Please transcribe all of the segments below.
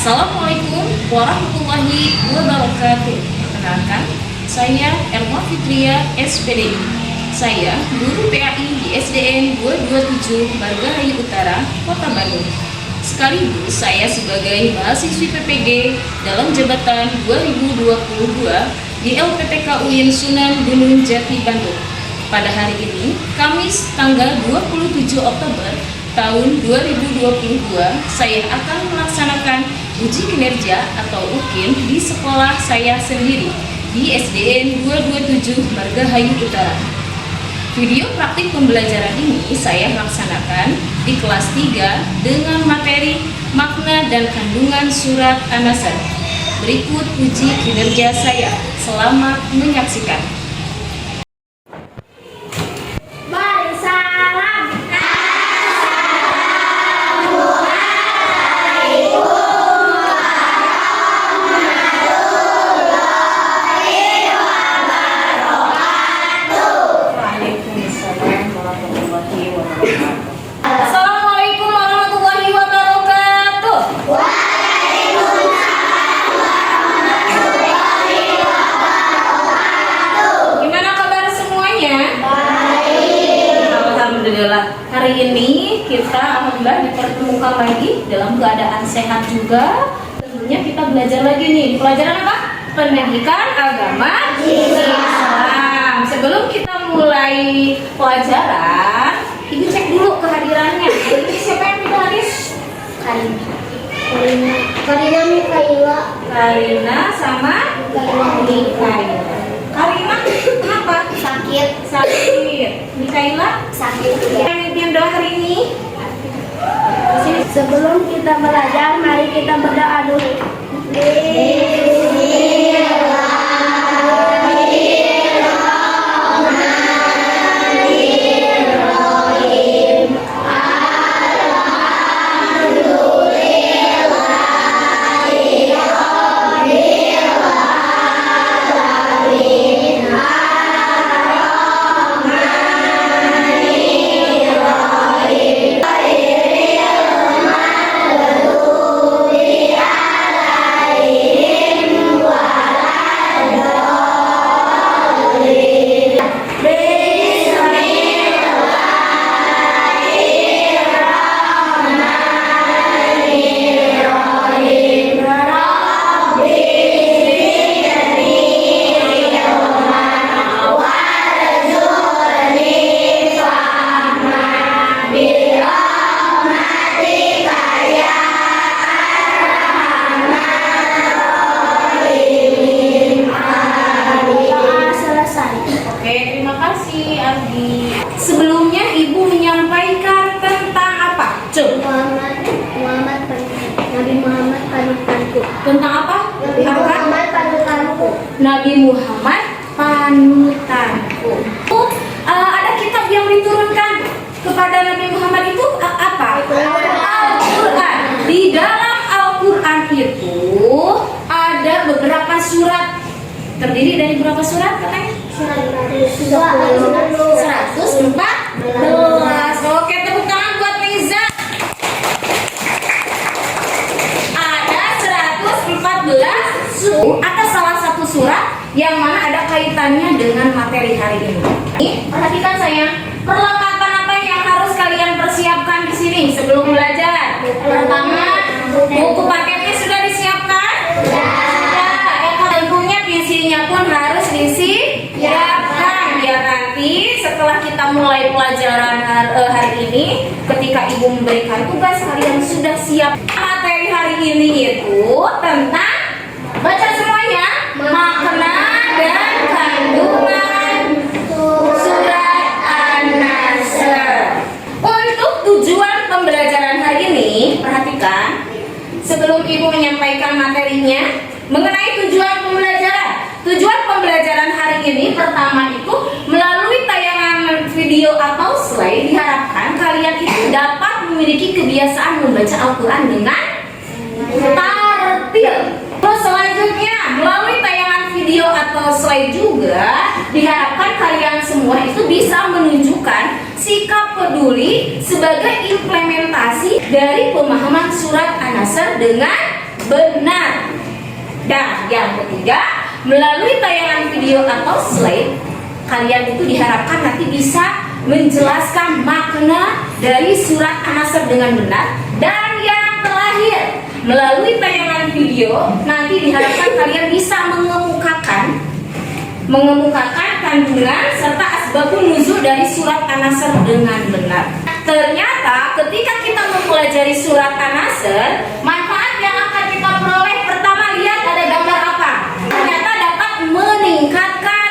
Assalamualaikum warahmatullahi wabarakatuh. Perkenalkan, saya Elma Fitria, SPDI. Saya guru PAI di SDN 227 Margahayu Utara, Kota Bandung. Sekaligus saya sebagai mahasiswi PPG dalam jabatan 2022 di LPTK UIN Sunan Gunung Jati, Bandung. Pada hari ini, Kamis tanggal 27 Oktober tahun 2022, saya akan melaksanakan uji kinerja atau UKIN di sekolah saya sendiri di SDN 227 Margahayu Utara. Video praktik pembelajaran ini saya laksanakan di kelas 3 dengan materi makna dan kandungan surat An-Nasr. Berikut uji kinerja saya. Selamat menyaksikan. Assalamualaikum warahmatullahi wabarakatuh. Gimana kabar semuanya? Baik. Alhamdulillah. Hari ini kita alhamdulillah dipertemukan lagi dalam keadaan sehat juga. Tentunya kita belajar lagi nih. Pelajaran apa? Pendidikan agama Islam. Sebelum kita mulai pelajaran, Ibu cek dulu kehadirannya. Ini siapa yang tidak hadir? Karina Mikaela. Karina sama Mikaela. Karina kenapa? Sakit. Mikaela Sakit. yang doa hari ini. Sebelum kita belajar, mari kita berdoa dulu. Sebelumnya Ibu menyampaikan tentang apa? Nabi Muhammad panutanku. Tentang apa? Nabi Muhammad panutanku. Nabi Muhammad panutanku. Ada kitab yang diturunkan kepada Nabi Muhammad itu apa? Al-Quran. Di dalam Al-Quran itu ada beberapa surat. Terdiri dari berapa surat katanya? 114. Oke, tepuk tangan buat Riza. Ada 114 surat. Ada salah satu surat yang mana ada kaitannya dengan materi hari ini. Perhatikan sayang, perlengkapan apa yang harus kalian persiapkan di sini sebelum belajar? Pertama, buku paketnya sudah disiapkan? Tentunya visinya pun harus disiapkan biar nanti setelah kita mulai pelajaran hari ini, ketika Ibu memberikan tugas kalian sudah siap. Materi hari ini itu tentang, baca semuanya, makna dan kandungan surat An-Nasr. Untuk tujuan pembelajaran hari ini, perhatikan sebelum Ibu menyampaikan materinya mengenai tujuan pembelajaran. Tujuan pembelajaran hari ini pertama itu melalui tayangan video atau slide diharapkan kalian itu dapat memiliki kebiasaan membaca Al-Quran dengan tartil. Terus selanjutnya melalui tayangan video atau slide juga diharapkan kalian semua itu bisa menunjukkan sikap peduli sebagai implementasi dari pemahaman surat An-Nasr dengan benar. Dan yang ketiga, melalui tayangan video atau slide, kalian itu diharapkan nanti bisa menjelaskan makna dari surat An-Nasr dengan benar. Dan yang terakhir, melalui tayangan video nanti diharapkan kalian bisa mengemukakan kandungan serta asbabun nuzul dari surat An-Nasr dengan benar. Ternyata ketika kita mempelajari surat An-Nasr, manfaat yang akan kita peroleh, pertama lihat ada gambar apa? Ternyata dapat meningkatkan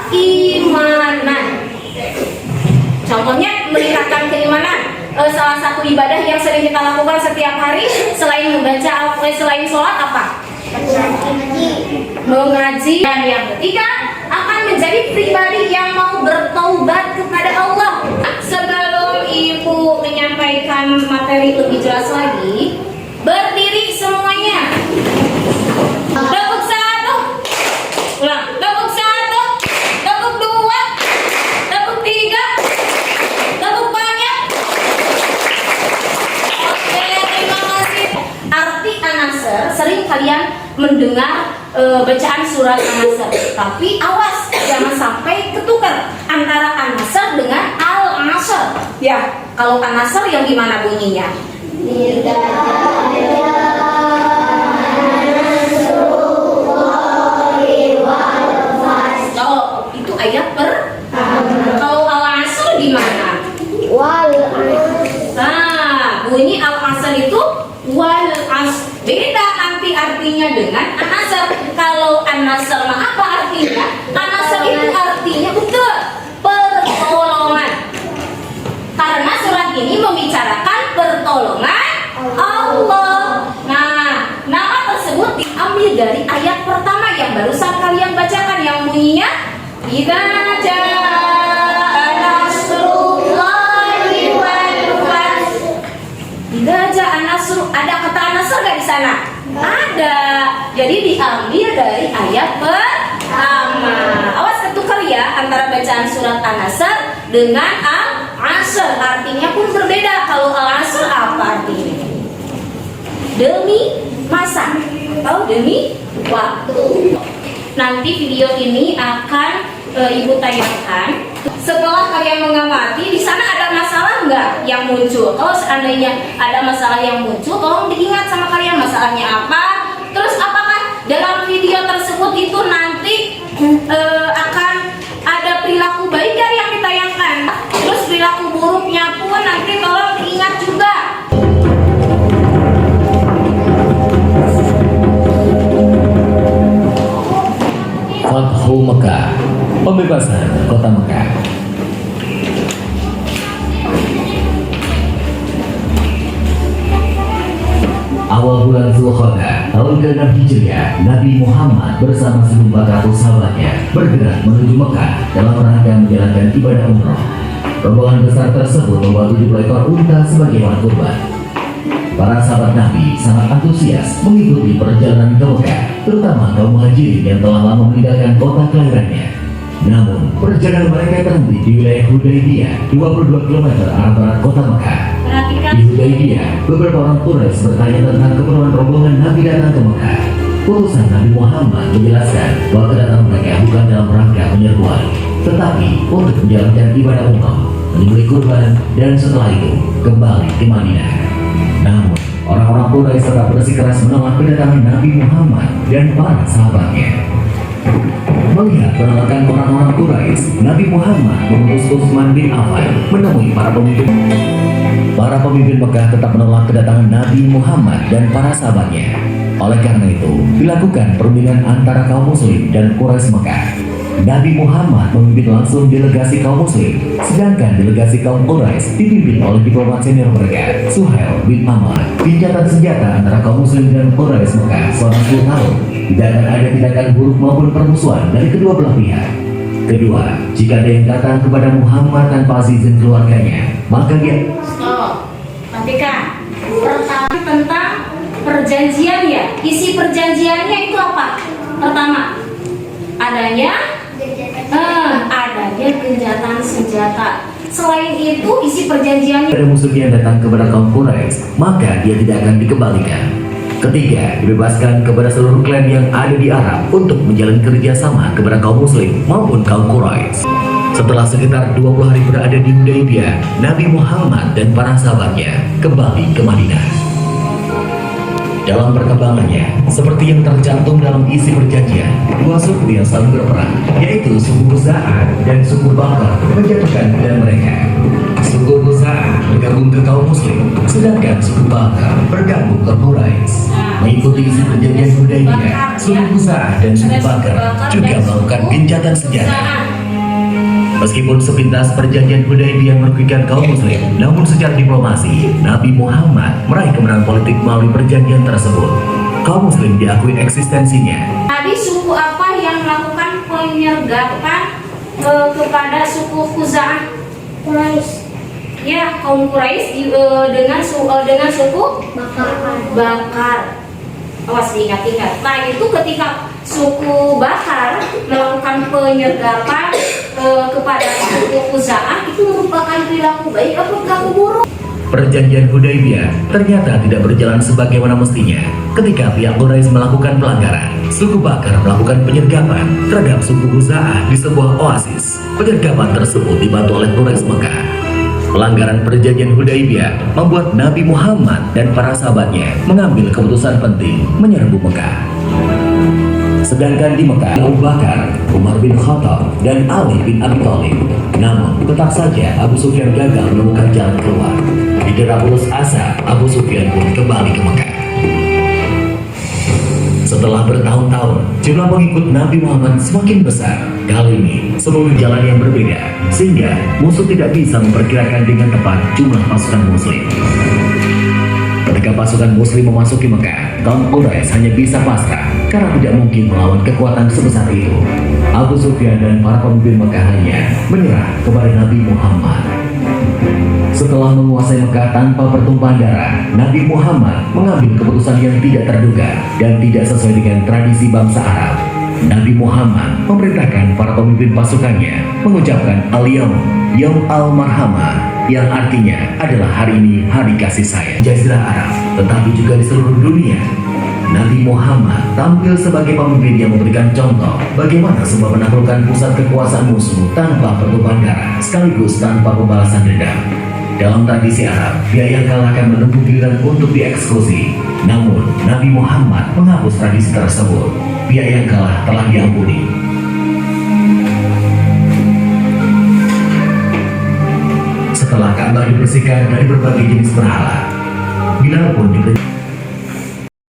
keimanan. Contohnya meningkatkan keimanan. Salah satu ibadah yang sering kita lakukan setiap hari selain membaca, selain sholat apa? Mengaji. Dan yang ketiga, akan menjadi pribadi yang mau bertaubat kepada Allah. Sebelum ibu menyampaikan materi lebih jelas lagi, berdiri semuanya. Tepuk satu, ulang. Tepuk satu, tepuk dua, tepuk tiga, tepuk banyak. Oke, terima kasih. Arti An-Nasr, sering kalian mendengar bacaan surat An-Nasr, tapi awas jangan sampai ketukar antara An-Nasr dengan Al-Asr. Ya, kalau An-Nasr yang gimana bunyinya? Oh, itu ayat kalau Al-Asr gimana? Nah, bunyi Al-Asr itu wal asr. Beda nanti artinya dengan An-Nasr. Kalau An-Nasr apa artinya? An-Nasr itu artinya betul pertolongan. Karena surat ini membicarakan pertolongan Allah. Nah, nama tersebut diambil dari ayat pertama yang barusan kalian bacakan yang bunyinya idza jaa nasrullahi wal fath. Idza jaa nasru, ada kata An-Nasr enggak di sana? Ada. Jadi diambil dari ayat pertama. Awas ketukar ya antara bacaan surat An-Nasr dengan Al-Asr. Artinya pun berbeda. Kalau Al-Asr apa artinya? Demi masa atau demi waktu. Nanti video ini akan ibu tayangkan. Setelah kalian mengamati, di sana ada masalah nggak yang muncul? Kalau seandainya ada masalah yang muncul, tolong diingat sama kalian masalahnya apa. Terus apakah dalam video tersebut itu nanti akan ada perilaku baik yang ditayangkan? Terus perilaku buruknya pun nanti tolong diingat juga. Fathu Mekah, pembebasan kota Mekah. Awal bulan Zulqa'dah tahun ke-6 Hijriah, Nabi Muhammad bersama 1.400 sahabatnya bergerak menuju Mekah dalam rangka menjalankan ibadah umroh. Rombongan besar tersebut membawa 70 ekor unta sebagai hewan kurban. Para sahabat Nabi sangat antusias mengikuti perjalanan ke Mekah, terutama kaum muhajirin yang telah lama meninggalkan kota kelahirannya. Namun, perjalanan mereka terhenti di wilayah Hudaybiyah, 22 km arah barat kota Mekah. Di Hudaybiyah, beberapa orang Quraisy bertanya tentang keperluan rombongan Nabi datang ke Mekah. Utusan Nabi Muhammad menjelaskan bahwa kedatangan mereka bukan dalam rangka penyerbuan, tetapi untuk menjalankan ibadah umroh, menyembelih kurban, dan setelah itu kembali ke Madinah. Namun, orang-orang Quraisy tetap bersikeras menolak kedatangan Nabi Muhammad dan para sahabatnya. Melihat penolakan orang-orang Quraisy, Nabi Muhammad mengutus Utsman bin Affan menemui para pemimpin. Para pemimpin Mekah tetap menolak kedatangan Nabi Muhammad dan para sahabatnya. Oleh karena itu, dilakukan perundingan antara kaum muslim dan Quraisy Mekah. Nabi Muhammad memimpin langsung delegasi kaum muslim, sedangkan delegasi kaum Quraisy dipimpin oleh diplomat senior mereka, Suhail bin Amr. Gencatan senjata antara kaum muslim dan Quraisy Mekah selama 10 tahun. Tidak akan ada tindakan buruk maupun permusuhan dari kedua belah pihak. Kedua, jika ada yang datang kepada Muhammad tanpa izin keluarganya, maka dia... Stop, perhatikan. Pertama tentang perjanjian ya. Isi perjanjiannya itu apa? Pertama, adanya gencatan senjata. Selain itu, isi perjanjiannya ada musuh yang datang kepada kaum Quraisy, maka dia tidak akan dikembalikan. Ketiga, dibebaskan kepada seluruh klan yang ada di Arab untuk menjalin kerjasama kepada kaum Muslim maupun kaum Quraisy. Setelah sekitar 20 hari berada di Hudaybiyah, Nabi Muhammad dan para sahabatnya kembali ke Madinah. Dalam perkembangannya, seperti yang tercantum dalam isi perjanjian, dua suku yang saling berperang, yaitu suku Khuza'ah dan suku Bakar, menjatuhkan pilihan mereka. Suku Khuza'ah bergabung ke kaum Muslim, sedangkan suku Bakar bergabung ke Quraisy. Mengikuti isi perjanjian Hudaybiyah, suku Khuza'ah dan suku Bakar juga melakukan gencatan senjata. Meskipun sepintas perjanjian Hudaybiyah merugikan kaum Muslim, namun secara diplomasi, Nabi Muhammad meraih kemenangan politik melalui perjanjian tersebut. Kaum Muslim diakui eksistensinya. Tadi suku apa yang melakukan penyergapan kepada suku Khuza'ah? Quraisy. Ya, kaum Quraisy dengan suku Bakar. Awas diingat-ingat. Nah, itu ketika suku Bakar melakukan penyergapan kepada suku Khuza'ah, itu merupakan perilaku baik atau perilaku buruk? Perjanjian Hudaybiyah ternyata tidak berjalan sebagaimana mestinya. Ketika pihak Quraisy melakukan pelanggaran, suku Bakar melakukan penyergapan terhadap suku Khuza'ah di sebuah oasis. Penyergapan tersebut dibantu oleh Quraisy Mekah. Pelanggaran perjanjian Hudaybiyah membuat Nabi Muhammad dan para sahabatnya mengambil keputusan penting menyerbu Mekah. Sedangkan di Mekah, Abu Bakar, Umar bin Khattab, dan Ali bin Abi Thalib. Namun, tetap saja Abu Sufyan gagal menemukan jalan keluar. Di derap putus asa, Abu Sufyan pun kembali ke Mekah. Setelah bertahun-tahun, jumlah pengikut Nabi Muhammad semakin besar. Kali ini, seluruh jalan yang berbeda, sehingga musuh tidak bisa memperkirakan dengan tepat jumlah pasukan Muslim. Ketika pasukan Muslim memasuki Mekah, kaum Quraisy hanya bisa pasrah karena tidak mungkin melawan kekuatan sebesar itu. Abu Sufyan dan para pemimpin Mekah hanya menyerah kepada Nabi Muhammad. Setelah menguasai Mekah tanpa pertumpahan darah, Nabi Muhammad mengambil keputusan yang tidak terduga dan tidak sesuai dengan tradisi bangsa Arab. Nabi Muhammad memerintahkan para pemimpin pasukannya mengucapkan Al-Yawm, Yawm Al-Marhamah, yang artinya adalah hari ini hari kasih sayang. Jazirah Arab, tetapi juga di seluruh dunia, Nabi Muhammad tampil sebagai pemimpin yang memberikan contoh bagaimana sebuah menaklukkan pusat kekuasaan musuh tanpa pertumpahan darah, sekaligus tanpa pembalasan dendam. Dalam tradisi Arab, pihak yang kalah akan menunggu giliran untuk dieksekusi. Namun, Nabi Muhammad menghapus tradisi tersebut. Pihak yang kalah telah diampuni. Setelah Ka'bah dibersihkan dari berbagai jenis berhala, Bilal pun diberi.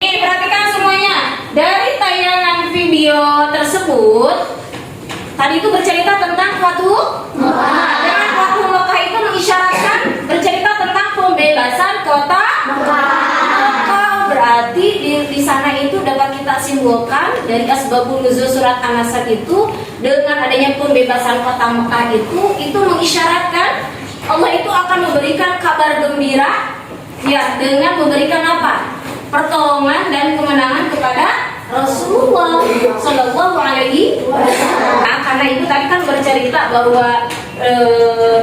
Perhatikan semuanya. Dari tayangan video tersebut, tadi itu bercerita tentang Fatu Mekah. Dengan Fatu Mekah itu mengisyaratkan bercerita tentang pembebasan kota Mekah. Berarti di sana itu dapat kita simpulkan dari asbabun nuzul surat An-Nasr itu, dengan adanya pembebasan kota Mekah itu mengisyaratkan Allah itu akan memberikan kabar gembira, ya, dengan memberikan apa? Pertolongan dan kemenangan kepada Rasulullah Shallallahu Alaihi Wasallam. Nah, karena itu tadi kan bercerita bahwa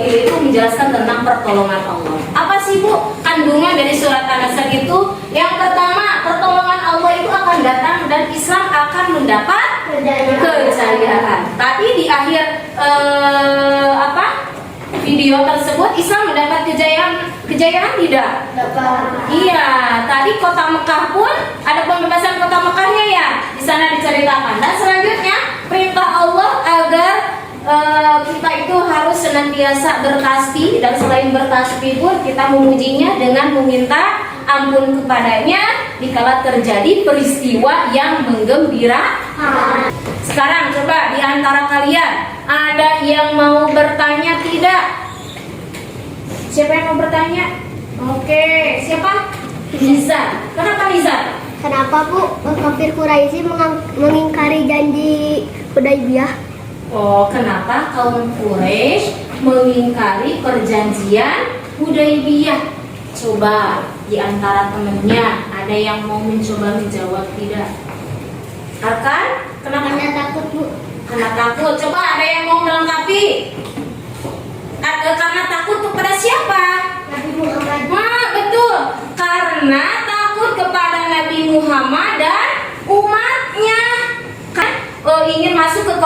ini itu menjelaskan tentang pertolongan Allah. Apa sih Bu kandungan dari surat An-Nasr itu? Yang pertama, pertolongan Allah itu akan datang dan Islam akan mendapat kejayaan. Tadi di akhir video tersebut Islam mendapat kejayaan tidak? Iya, tadi kota Mekah pun ada pembebasan kota Mekahnya ya, di sana diceritakan. Dan selanjutnya perintah Allah agar kita itu harus senantiasa bertasbih, dan selain bertasbih pun kita memujinya dengan meminta ampun kepadanya dikala terjadi peristiwa yang menggembirakan. Sekarang coba di antara kalian ada yang mau bertanya tidak? Siapa yang mau bertanya? Oke, siapa? Nizar. Kenapa Nizar? Kenapa Bu kafir Quraisy mengingkari janji Hudaybiyah? Oh, kenapa kaum Quraisy mengingkari perjanjian Hudaybiyah? Coba di antara temennya ada yang mau mencoba menjawab tidak? Arkan? Kenapa? Karena takut Bu. Karena takut. Coba ada yang mau melengkapi? Karena takut kepada siapa? Nabi Muhammad. Nah, betul. Karena takut kepada Nabi Muhammad.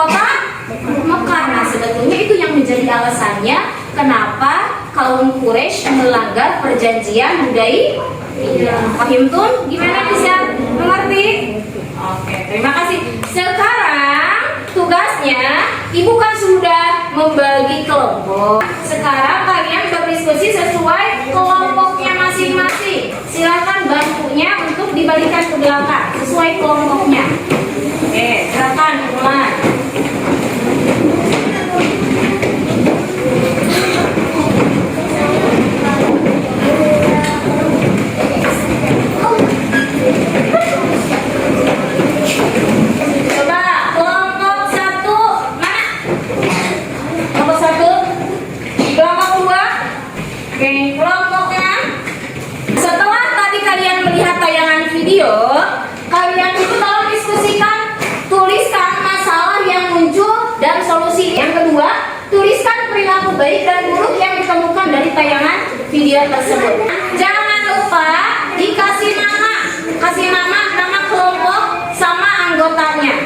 kota Mekah. Nah, sebetulnya itu yang menjadi alasannya kenapa kaum Quraisy melanggar perjanjian Hudaybiyah. Paham tuh? Gimana, bisa mengerti? Oke, terima kasih. Sekarang tugasnya ibu kan sudah membagi kelompok. Sekarang kalian berdiskusi sesuai kelompoknya masing-masing. Silakan bangkunya untuk dibalikan ke belakang sesuai kelompoknya. Oke, silakan mulai. Coba kelompok 1 mana? Kelompok 1, kelompok 2. Oke, kelompoknya. Setelah tadi kalian melihat tayangan video, kalian itu tolong diskusikan, tuliskan masalah yang muncul dan solusi. Yang kedua, tuliskan perilaku baik dan buruk yang ditemukan dari tayangan video tersebut. Jangan lupa dikasih nama, kasih nama kelompok sama anggotanya.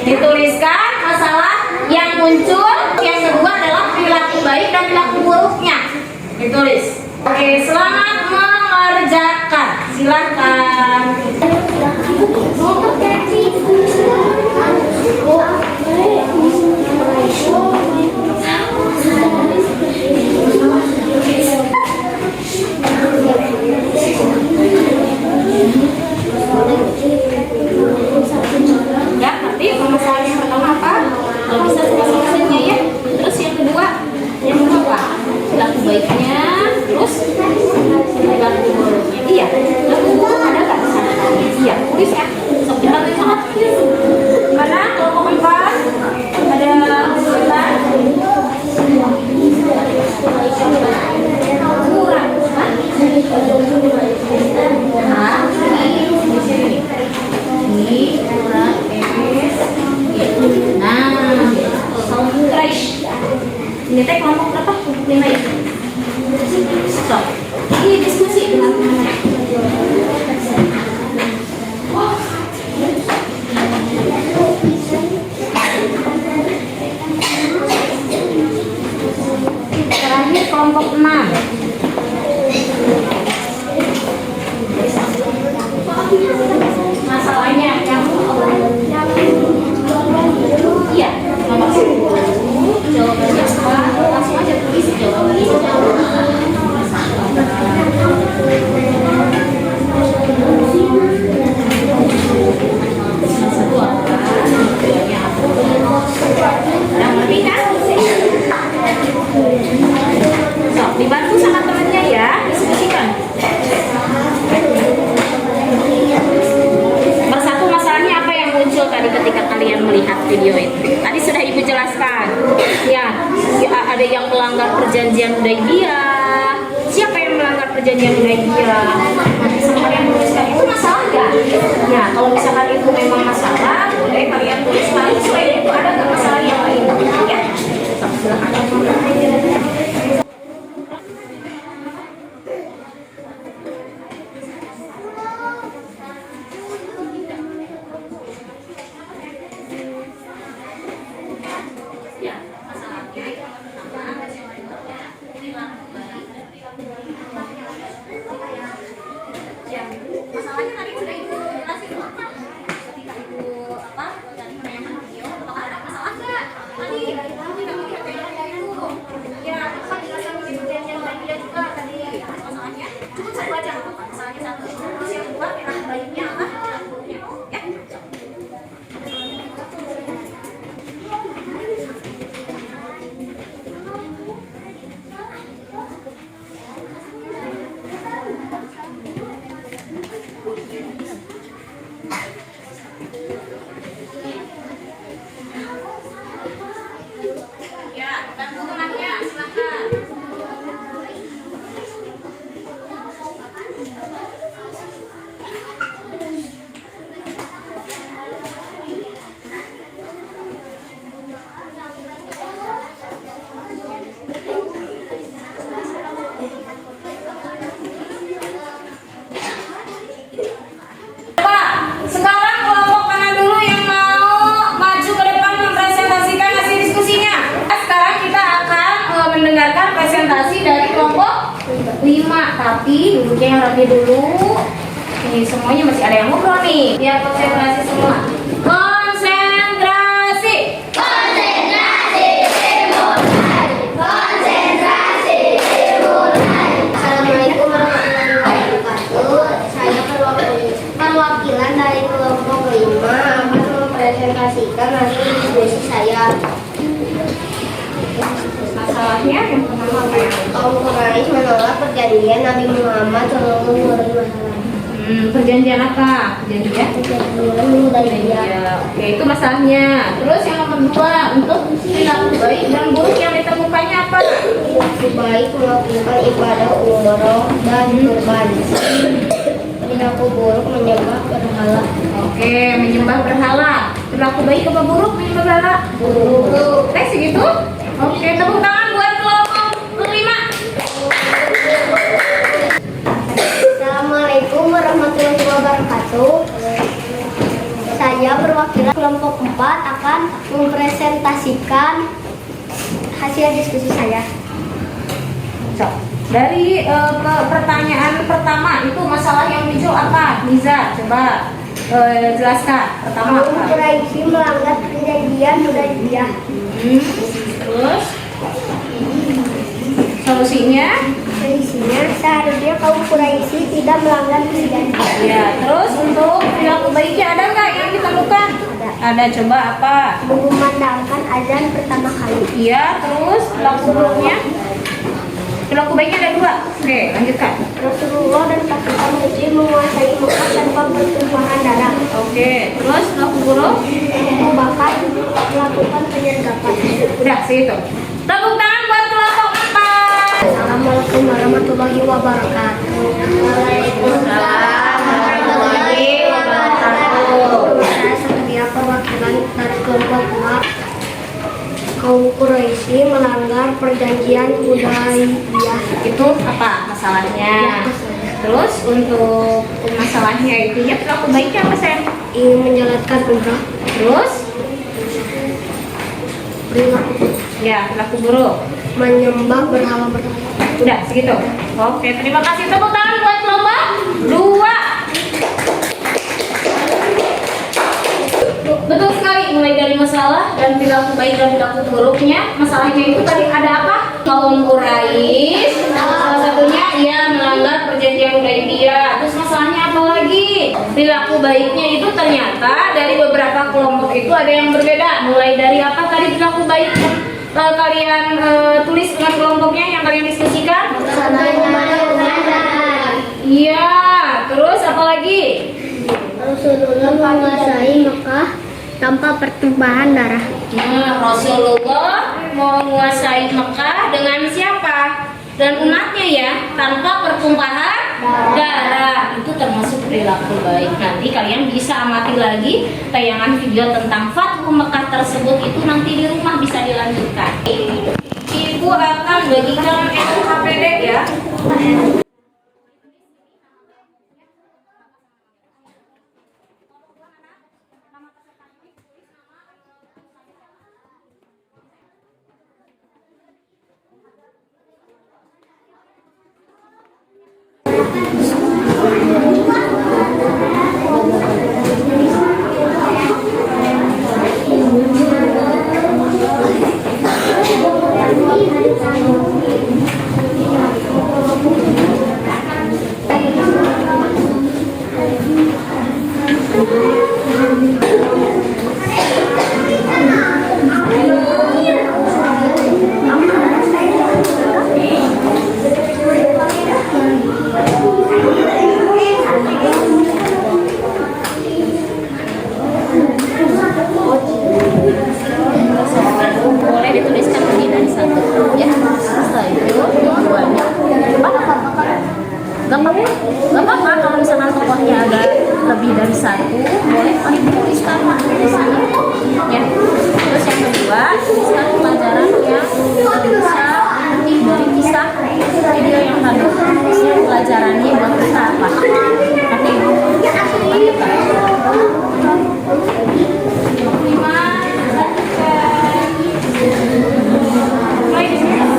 Dituliskan masalah yang muncul, yang kedua adalah perilaku baik dan perilaku buruknya. Ditulis. Oke, selamat mengerjakan. Silakan. Ya, nanti masalah yang pertama apa? Kalau bisa selesainya ya. Terus yang kedua apa? Perilaku baiknya, terus perilaku buruknya. Iya, perilaku buruk ada nggak di sana? Iya, tulis ya. Sok kita lihat. Mana kelompok 4? Ada sebentar. Kurang, hah? Hah? Di sini. Ini kurang es. Nah, kaum Quraisy. Ini teh kelompok berapa? Kelompok 5 ya? Stop. Ini diskusi dengan teman-teman. Terakhir kelompok 6. Masalahnya yang iya, kelompok 10. Jawabannya apa? Langsung aja tulis jawabannya. Satu apa? Jawabannya apa? Yang lebih kan? So, dibantu sama temannya ya, diskusikan. Persatu masalahnya apa yang muncul tadi ketika kalian melihat video itu? Tadi sudah ibu jelaskan. Ya, ada yang melanggar perjanjian Hudaybiyah. Siapa yang melanggar perjanjian Hudaybiyah? Sama kalian tuliskan itu masalah nggak? Ya, kalau misalkan itu memang masalah, boleh kalian tuliskan. Selain itu ada nggak masalah yang lain? Ya, silakan. Masalahnya tadi sudah ibu jelasin apa? Ketika ibu tadi menanyakan video, apakah ada masalah nggak? Tadi tidak melihat videonya itu. Ya, apa jelasan ibu dan yang lainnya juga tadi masalahnya cukup satu aja nggak apa-apa. Masalahnya satu. Terus yang kedua perilaku baiknya apa? Perilaku buruknya. Ya. konsentrasi dari kelompok 5. Tapi duduknya yang rapi dulu. Ini semuanya masih ada yang ngobrol nih. Biar konsentrasi semua. Konsentrasi. Assalamualaikum warahmatullahi wabarakatuh. Saya perwakilan dari kelompok 5 akan mempresentasikan hasil diskusi saya. Masalahnya yang pertama apa ya? Kaum Quraisy menolak perjanjian Nabi Muhammad SAW. Perjanjian apa? Perjanjian? Perjanjian Hudaybiyah. Ya, oke, itu masalahnya. Terus yang nomor 2, untuk perilaku baik dan buruk yang ditemukannya apa? Perilaku baik melakukan ibadah umroh dan kurban. Perilaku buruk menyembah berhala. Oke, menyembah berhala. Perilaku baik apa buruk menyembah berhala? Buruk. Tes segitu? Oke, tepuk tangan buat kelompok 5. Assalamualaikum warahmatullahi wabarakatuh. Saya perwakilan kelompok 4 akan mempresentasikan hasil diskusi saya. So, dari pertanyaan pertama itu masalah yang muncul apa? Liza, coba jelaskan. Pertama Kaum apa? Quraisy melanggar perjanjian Hudaybiyah. Terus solusinya? Solusinya seharusnya kaum Quraisy tidak melanggar perjanjian. Ya, terus untuk perilaku baiknya ada nggak yang ditemukan? Ada, coba apa? Mengumandangkan azan pertama kali. Iya, terus perilaku buruknya? Perilaku baiknya ada 2. Oke, lanjutkan. Rasulullah dan pasukan muslim menguasai Mekah tanpa pertumpahan darah. Oke, terus perilaku buruk? Bahkan melakukan penyergapan. Udah, segitu. Tepuk tangan buat kelompok 4. Assalamualaikum warahmatullahi wabarakatuh. Waalaikumsalam warahmatullahi wabarakatuh. Saya sebagai perwakilan dari kelompok 4. Kaum Quraisy melanggar perjanjian Hudaybiyah. Itu apa masalahnya? Terus untuk masalahnya itu ya perilaku baiknya apa, Sen? Ingin menjalankan umrah. Terus? Perilaku Ya, perilaku buruk. menyembah berhala. Udah, segitu. Oke, terima kasih. Tepuk tangan buat kelompok 2. Betul sekali, mulai dari masalah dan perilaku baik dan perilaku buruknya. Masalahnya itu tadi ada apa? Kaum Quraisy salah satunya ia melanggar perjanjian Hudaybiyah. Terus masalahnya apa lagi? Perilaku baiknya itu ternyata dari beberapa kelompok itu ada yang berbeda. Mulai dari apa tadi perilaku baik yang kalian tulis dengan kelompoknya yang kalian diskusikan? Iya, terus apa lagi? Rasulullah menguasai Mekah tanpa pertumpahan darah. Nah, Rasulullah menguasai Mekah dengan siapa? Dan umatnya ya, tanpa pertumpahan darah. Itu termasuk perilaku baik. Nanti kalian bisa amati lagi tayangan video tentang Fathu Mekah tersebut itu nanti di rumah bisa dilanjutkan. Ibu akan bagikan NKPD ya. Boleh dituliskan lebih dari 1 ya. Setelah itu tujuannya Gak apa-apa kalau misalkan tokohnya ada lebih dari 1, boleh paling dituliskan di sini ya. Terus yang kedua, tuliskan pelajaran yang bisa inti dari kisah video yang tadi. Terusnya pelajarannya buat kita apa? Nanti ibu mulai di sini.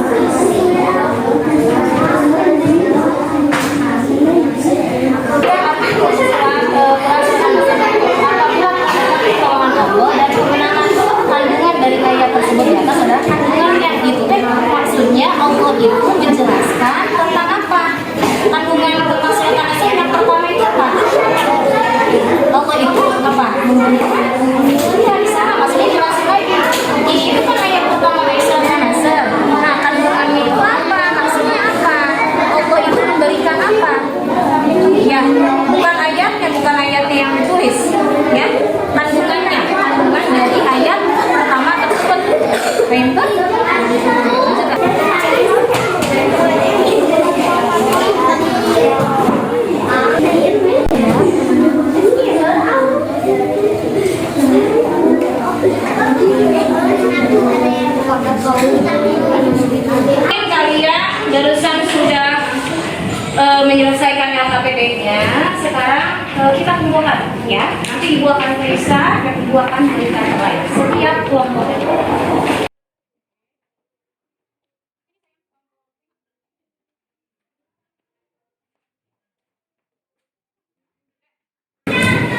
menyelesaikan LKPD-nya. Sekarang kita kumpulkan ya. Nanti ibu akan periksa dan ibu akan berikan nilai setiap kelompok.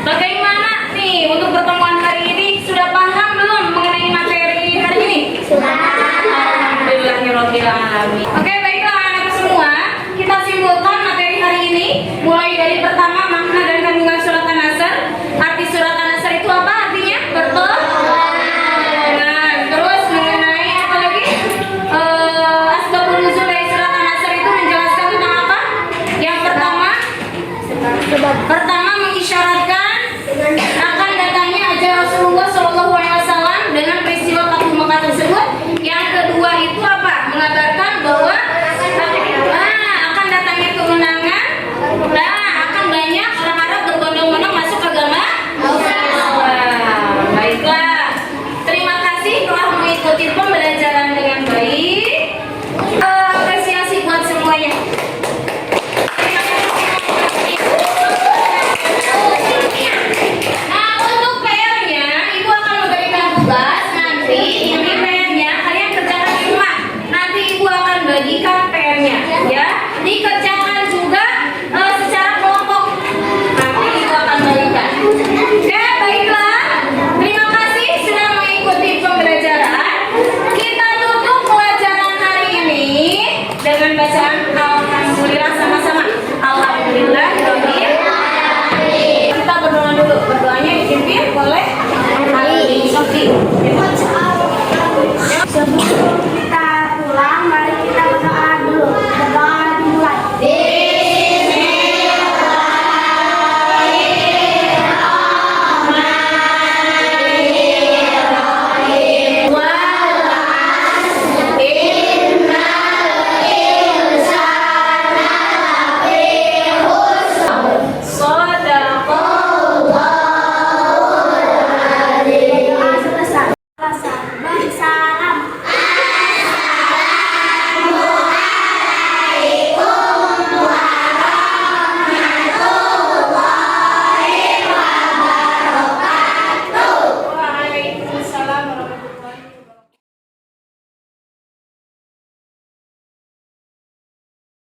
Bagaimana nih untuk pertemuan hari ini? Sudah paham belum mengenai materi hari ini? Sudah. Alhamdulillahirabbil alamin. Oke, baiklah anak semua, kita simpulkan materi hari ini mulai dari pertama makna dan kandungan surat An-Nasr. Arti surat An-Nasr itu apa artinya? Nah, terus mengenai apa lagi? Asbabun nuzul dari surat An-Nasr itu menjelaskan tentang apa? Yang pertama, Sebab pertama